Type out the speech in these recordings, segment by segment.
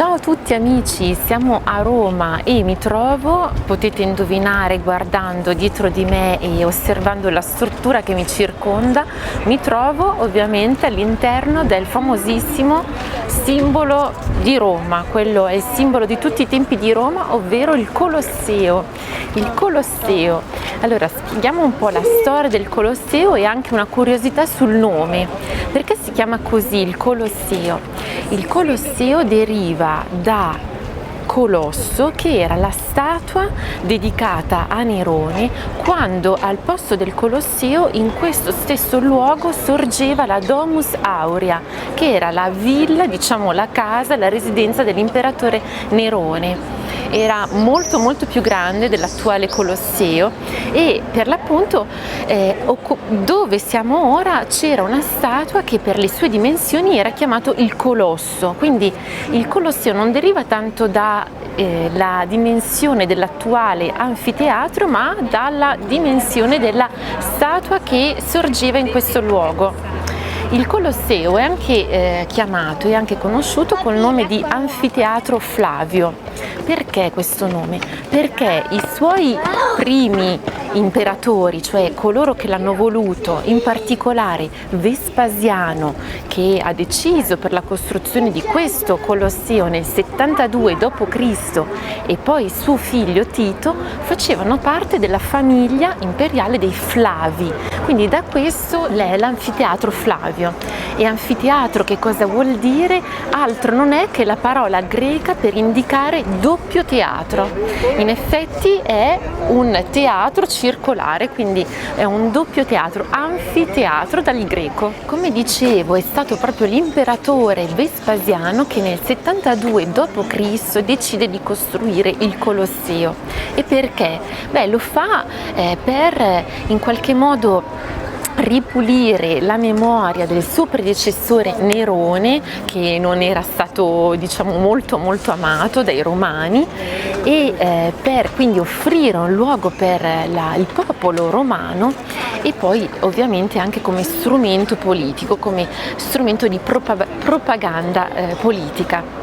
Ciao a tutti amici, siamo a Roma e mi trovo, potete indovinare guardando dietro di me e osservando la struttura che mi circonda, mi trovo ovviamente all'interno del famosissimo simbolo di Roma, quello è il simbolo di tutti i tempi di Roma, ovvero il Colosseo. Il Colosseo. Allora, spieghiamo un po' la storia del Colosseo e anche una curiosità sul nome. Perché si chiama così il Colosseo? Il Colosseo deriva da Colosso, che era la statua dedicata a Nerone quando al posto del Colosseo in questo stesso luogo sorgeva la Domus Aurea, che era la villa, diciamo la casa, la residenza dell'imperatore Nerone. Era molto più grande dell'attuale Colosseo e per l'appunto dove siamo ora c'era una statua che per le sue dimensioni era chiamato il Colosso, quindi il Colosseo non deriva tanto da la dimensione dell'attuale anfiteatro, ma dalla dimensione della statua che sorgeva in questo luogo. Il Colosseo è anche chiamato e anche conosciuto col nome di Anfiteatro Flavio. Perché questo nome? Perché i suoi primi imperatori, cioè coloro che l'hanno voluto, in particolare Vespasiano, che ha deciso per la costruzione di questo Colosseo nel 72 d.C. e poi suo figlio Tito, facevano parte della famiglia imperiale dei Flavi. Quindi da questo è l'Anfiteatro Flavio. E anfiteatro che cosa vuol dire? Altro non è che la parola greca per indicare doppio teatro. In effetti è un teatro circolare, quindi è un doppio teatro, anfiteatro dal greco. Come dicevo, è stato proprio l'imperatore Vespasiano che nel 72 d.C. decide di costruire il Colosseo. E perché? Lo fa per in qualche modo ripulire la memoria del suo predecessore Nerone, che non era stato molto amato dai romani, e per quindi offrire un luogo per il popolo romano e poi ovviamente anche come strumento politico, come strumento di propaganda politica.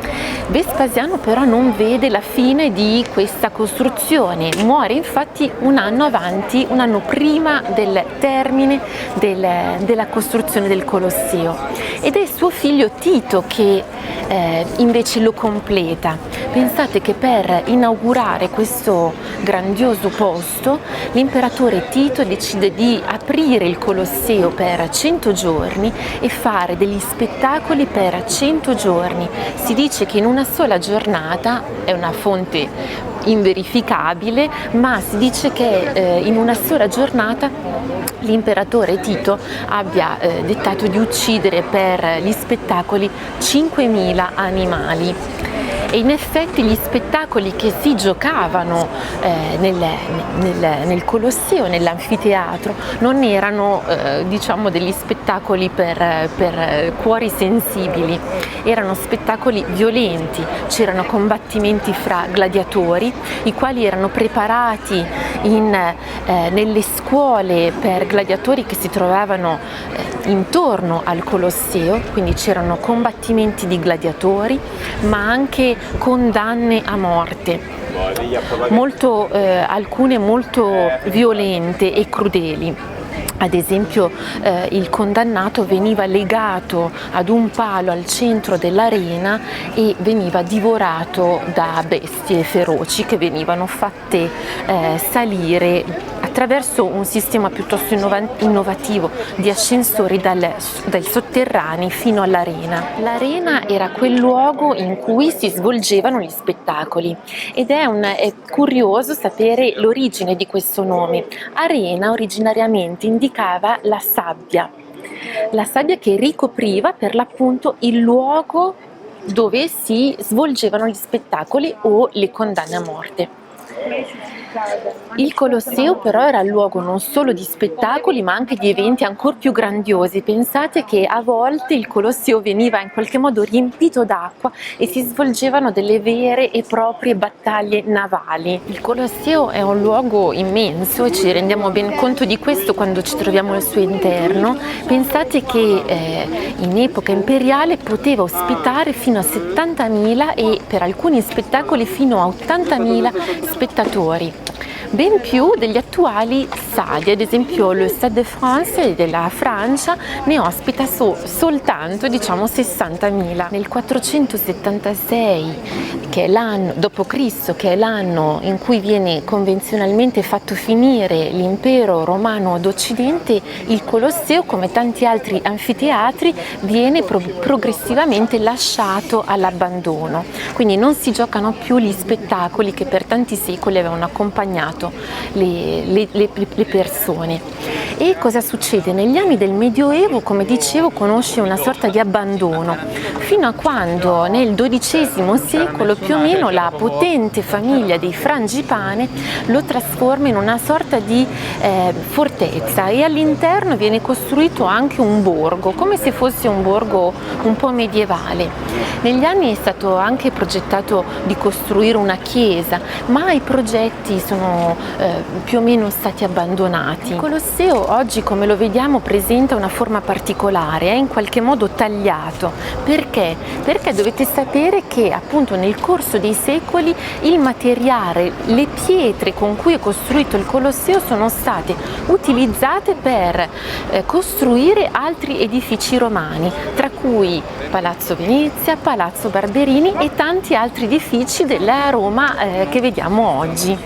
Vespasiano però non vede la fine di questa costruzione, muore infatti un anno prima del termine della costruzione del Colosseo, ed è suo figlio Tito che invece lo completa. Pensate che per inaugurare questo grandioso posto l'imperatore Tito decide di aprire il Colosseo per 100 giorni e fare degli spettacoli per 100 giorni. Si dice che in una sola giornata, è una fonte inverificabile, ma si dice che in una sola giornata l'imperatore Tito abbia dettato di uccidere per gli spettacoli 5.000 animali. E in effetti gli spettacoli che si giocavano nel Colosseo, nell'anfiteatro, non erano degli spettacoli per cuori sensibili, erano spettacoli violenti, c'erano combattimenti fra gladiatori, i quali erano preparati nelle scuole per gladiatori che si trovavano intorno al Colosseo, quindi c'erano combattimenti di gladiatori, ma anche condanne a morte, alcune molto violente e crudeli. Ad esempio il condannato veniva legato ad un palo al centro dell'arena e veniva divorato da bestie feroci che venivano fatte salire attraverso un sistema piuttosto innovativo di ascensori dai sotterranei fino all'arena. L'arena era quel luogo in cui si svolgevano gli spettacoli ed è curioso sapere l'origine di questo nome. Arena originariamente indicava la sabbia che ricopriva per l'appunto il luogo dove si svolgevano gli spettacoli o le condanne a morte. Il Colosseo però era luogo non solo di spettacoli ma anche di eventi ancora più grandiosi. Pensate che a volte il Colosseo veniva in qualche modo riempito d'acqua e si svolgevano delle vere e proprie battaglie navali. Il Colosseo è un luogo immenso e ci rendiamo ben conto di questo quando ci troviamo al suo interno. Pensate che in epoca imperiale poteva ospitare fino a 70.000 e per alcuni spettacoli fino a 80.000 spettatori, ben più degli attuali stadi. Ad esempio lo Stade de France della Francia ne ospita soltanto 60.000. Nel 476, che è l'anno d.C., che è l'anno in cui viene convenzionalmente fatto finire l'impero romano d'Occidente, il Colosseo, come tanti altri anfiteatri, viene progressivamente lasciato all'abbandono. Quindi non si giocano più gli spettacoli che per tanti secoli avevano accompagnato le persone. E cosa succede? Negli anni del Medioevo, come dicevo, conosce una sorta di abbandono, fino a quando nel XII secolo più o meno la potente famiglia dei Frangipane lo trasforma in una sorta di fortezza, e all'interno viene costruito anche un borgo, come se fosse un borgo un po' medievale. Negli anni è stato anche progettato di costruire una chiesa, ma i progetti sono più o meno stati abbandonati. Il Colosseo oggi, come lo vediamo, presenta una forma particolare, è in qualche modo tagliato. Perché? Perché dovete sapere che appunto nel corso dei secoli il materiale, le pietre con cui è costruito il Colosseo sono state utilizzate per costruire altri edifici romani, tra cui Palazzo Venezia, Palazzo Barberini e tanti altri edifici della Roma che vediamo oggi.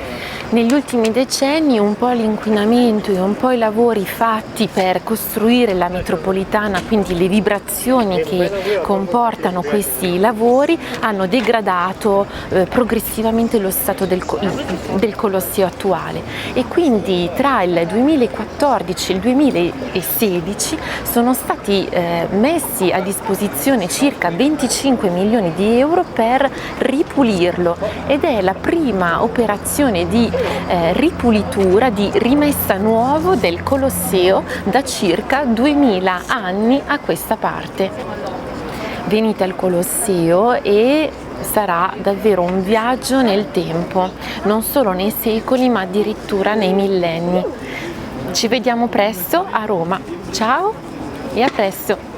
Negli ultimi decenni un po' l'inquinamento e un po' i lavori fatti per costruire la metropolitana, quindi le vibrazioni che comportano questi lavori, hanno degradato progressivamente lo stato del Colosseo attuale, e quindi tra il 2014 e il 2016 sono stati messi a disposizione circa 25 milioni di euro per ripulirlo, ed è la prima operazione di ripulitura, di rimessa a nuovo del Colosseo da circa 2000 anni a questa parte. Venite al Colosseo e sarà davvero un viaggio nel tempo, non solo nei secoli ma addirittura nei millenni. Ci vediamo presto a Roma. Ciao e a presto!